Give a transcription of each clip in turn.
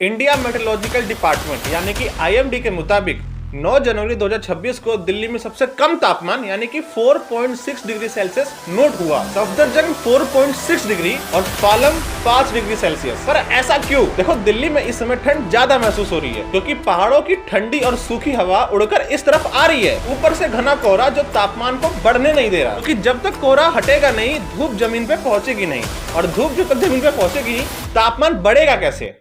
India meteorological department यानी कि IMD के मुताबिक 9 जनवरी 2026 को दिल्ली में सबसे कम तापमान यानी कि 4.6 डिग्री सेल्सियस नोट हुआ। सफदरजंग 4.6 डिग्री और पालम 5 डिग्री सेल्सियस। पर ऐसा क्यों? देखो, दिल्ली में इस समय ठंड ज्यादा महसूस हो रही है क्योंकि पहाड़ों की ठंडी और सूखी हवा उड़कर इस तरफ आ रही है। ऊपर से घना कोहरा जो तापमान को बढ़ने नहीं दे रहा, क्योंकि जब तक कोहरा हटेगा नहीं धूप जमीन पे पहुंचेगी नहीं, और धूप जब तक जमीन पे पहुंचेगी तापमान बढ़ेगा कैसे?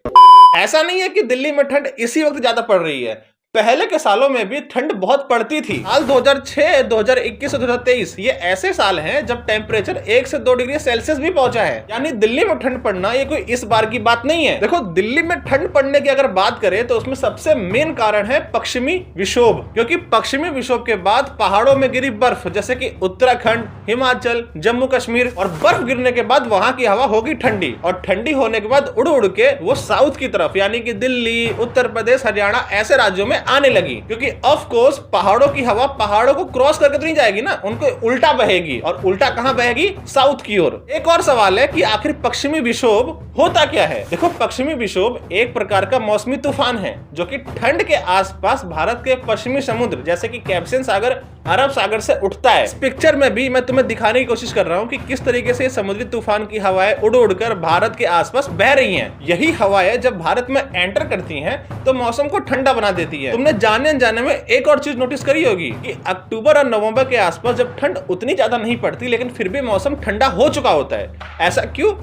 ऐसा नहीं है कि दिल्ली में ठंड इसी वक्त ज्यादा पड़ रही है, पहले के सालों में भी ठंड बहुत पड़ती थी। साल 2006, 2021 और 2023 ये ऐसे साल हैं जब टेम्परेचर 1 से 2 डिग्री सेल्सियस भी पहुंचा है। यानी दिल्ली में ठंड पड़ना ये कोई इस बार की बात नहीं है। देखो, दिल्ली में ठंड पड़ने की अगर बात करें तो उसमें सबसे मेन कारण है पश्चिमी विक्षोभ, क्योंकि पश्चिमी विक्षोभ के बाद पहाड़ों में गिरी बर्फ, जैसे कि उत्तराखंड, हिमाचल, जम्मू कश्मीर, और बर्फ गिरने के बाद वहां की हवा होगी ठंडी, और ठंडी होने के बाद उड़ उड़ के वो साउथ की तरफ यानी कि दिल्ली, उत्तर प्रदेश, हरियाणा ऐसे राज्यों में आने लगी। क्योंकि ऑफ कोर्स पहाड़ों की हवा पहाड़ों को क्रॉस करके तो नहीं जाएगी ना, उनको उल्टा बहेगी, और उल्टा कहां बहेगी? साउथ की ओर। एक और सवाल है कि आखिर पश्चिमी विक्षोभ होता क्या है? देखो, पश्चिमी विक्षोभ एक प्रकार का मौसमी तूफान है जो कि ठंड के आसपास भारत के पश्चिमी समुद्र जैसे कि कैस्पियन सागर, अरब सागर से उठता है। इस पिक्चर में भी मैं तुम्हें दिखाने की कोशिश कर रहा हूँ कि किस तरीके से समुद्री तूफान की हवाएं उड़ उड़कर भारत के आसपास बह रही हैं। यही हवाएं जब भारत में एंटर करती हैं तो मौसम को ठंडा बना देती है। तुमने जाने अनजाने में एक और चीज नोटिस करी होगी कि अक्टूबर और नवंबर के आसपास जब ठंड उतनी ज्यादा नहीं पड़ती लेकिन फिर भी मौसम ठंडा हो चुका होता है। ऐसा क्यों?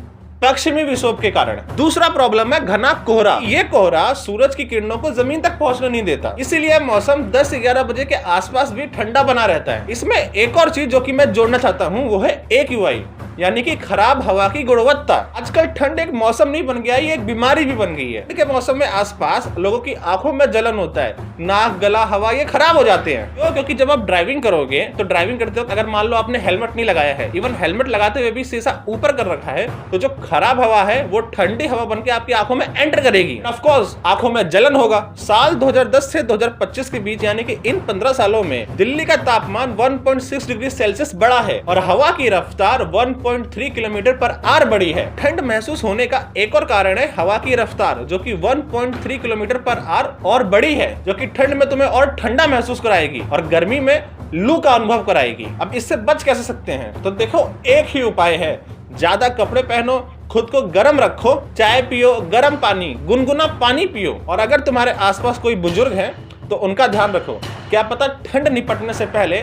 पश्चिमी विक्षोभ के कारण। दूसरा प्रॉब्लम है घना कोहरा। ये कोहरा सूरज की किरणों को जमीन तक पहुंचने नहीं देता, इसीलिए मौसम 10-11 बजे के आसपास भी ठंडा बना रहता है। इसमें एक और चीज जो कि मैं जोड़ना चाहता हूँ वो है AQI यानी कि खराब हवा की गुणवत्ता। आजकल ठंड एक मौसम नहीं बन गया, ये एक बीमारी भी बन गई है। ठंड के मौसम में आसपास लोगों की आंखों में जलन होता है, नाक, गला, हवा ये खराब हो जाते हैं। क्यों? क्योंकि जब आप ड्राइविंग करोगे तो ड्राइविंग करते वक्त अगर मान लो आपने हेलमेट नहीं लगाया है, इवन हेलमेट लगाते हुए भी शीशा ऊपर कर रखा है, तो जो खराब हवा है वो ठंडी हवा बन के आपकी आंखों में एंटर करेगी। ऑफ कोर्स आंखों में जलन होगा। साल 2010 से 2025 के बीच यानी कि इन 15 सालों में दिल्ली का तापमान 1.6 डिग्री सेल्सियस बढ़ा है और हवा की रफ्तार 1.3 किलोमीटर पर आवर बढ़ी है। ठंड महसूस होने का एक और कारण है हवा की रफ्तार जो कि 1.3 किलोमीटर पर आवर और बढ़ी है, जो कि ठंड में तुम्हें और ठंडा महसूस कराएगी और गर्मी में लू का अनुभव कराएगी। अब इससे बच कैसे सकते हैं? तो देखो, एक ही उपाय है, ज्यादा कपड़े पहनो, खुद को गर्म रखो, चाय पियो, गर्म पानी, गुनगुना पानी पियो, और अगर तुम्हारे आसपास कोई बुजुर्ग है तो उनका ध्यान रखो, क्या पता ठंड निपटने से पहले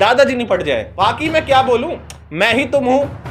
दादाजी निपट जाए। बाकी मैं क्या बोलूं, मैं ही तुम हूं।